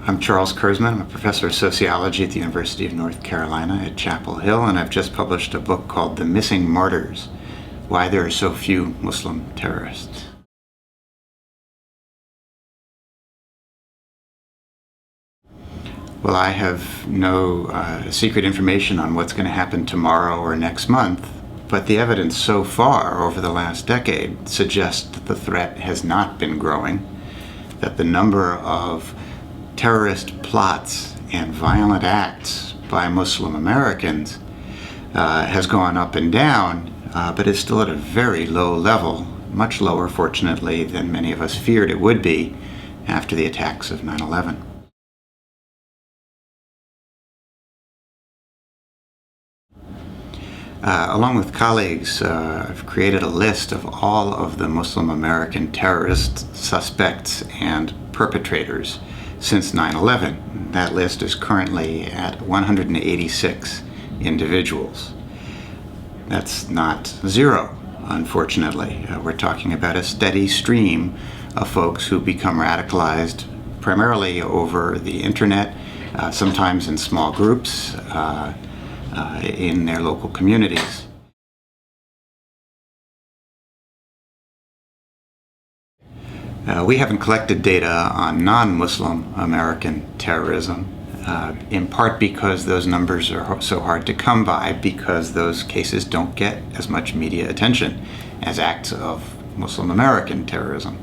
I'm Charles Kurzman. I'm a professor of sociology at the University of North Carolina at Chapel Hill, and I've just published a book called The Missing Martyrs: Why There Are So Few Muslim Terrorists. Well, I have no secret information on what's going to happen tomorrow or next month, but the evidence so far over the last decade suggests that the threat has not been growing, that the number of terrorist plots and violent acts by Muslim Americans has gone up and down, but is still at a very low level, much lower, fortunately, than many of us feared it would be after the attacks of 9/11. Along with colleagues, I've created a list of all of the Muslim American terrorist suspects and perpetrators since 9/11. That list is currently at 186 individuals. That's not zero, unfortunately. We're talking about a steady stream of folks who become radicalized primarily over the internet, sometimes in small groups, in their local communities. We haven't collected data on non-Muslim American terrorism, in part because those numbers are so hard to come by, because those cases don't get as much media attention as acts of Muslim American terrorism.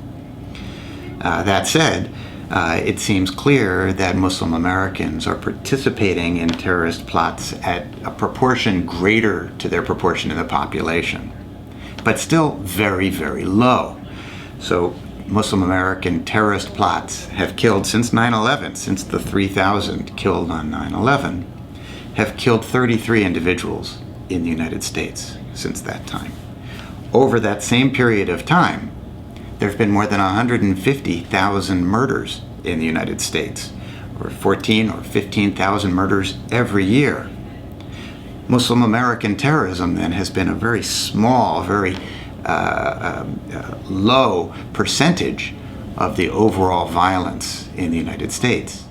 That said, it seems clear that Muslim Americans are participating in terrorist plots at a proportion greater to their proportion in the population, but still very, very low. So Muslim American terrorist plots have killed since 9/11, since the 3,000 killed on 9/11, have killed 33 individuals in the United States since that time. Over that same period of time, there have been more than 150,000 murders in the United States, or 14 or 15,000 murders every year. Muslim American terrorism then has been a very small, very low percentage of the overall violence in the United States.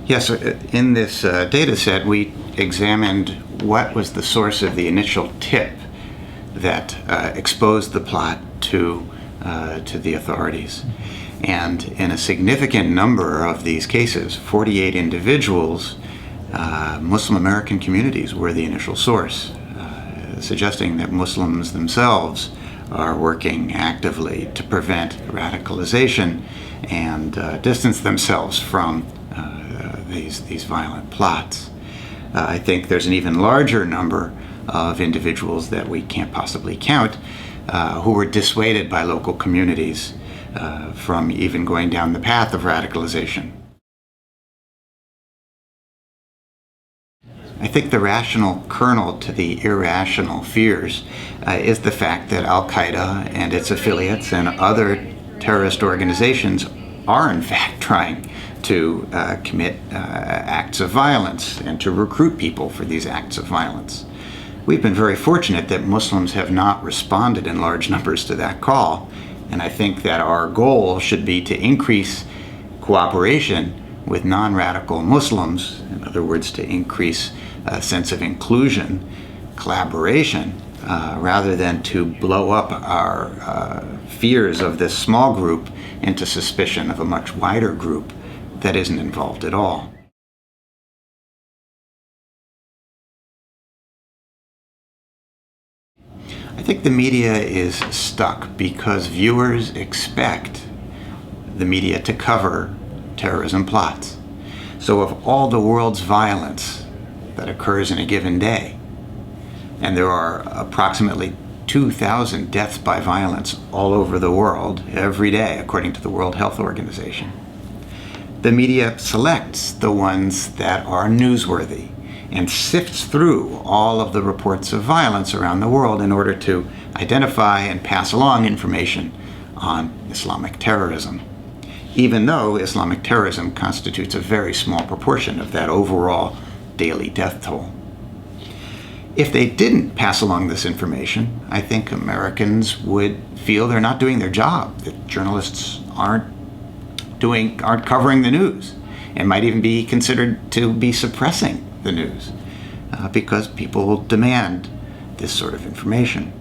Yes, in this data set, we examined what was the source of the initial tip that exposed the plot to the authorities. And in a significant number of these cases, 48 individuals, Muslim American communities were the initial source, suggesting that Muslims themselves are working actively to prevent radicalization and distance themselves from these violent plots. I think there's an even larger number of individuals that we can't possibly count who were dissuaded by local communities from even going down the path of radicalization. I think the rational kernel to the irrational fears is the fact that Al-Qaeda and its affiliates and other terrorist organizations are in fact trying to commit acts of violence and to recruit people for these acts of violence. We've been very fortunate that Muslims have not responded in large numbers to that call, and I think that our goal should be to increase cooperation with non-radical Muslims, in other words, to increase a sense of inclusion, collaboration, rather than to blow up our fears of this small group into suspicion of a much wider group that isn't involved at all. I think the media is stuck because viewers expect the media to cover terrorism plots. So of all the world's violence that occurs in a given day, and there are approximately 2,000 deaths by violence all over the world every day, according to the World Health Organization, the media selects the ones that are newsworthy and sifts through all of the reports of violence around the world in order to identify and pass along information on Islamic terrorism, even though Islamic terrorism constitutes a very small proportion of that overall daily death toll. If they didn't pass along this information, I think Americans would feel they're not doing their job, that journalists aren't covering the news, and might even be considered to be suppressing the news because people demand this sort of information.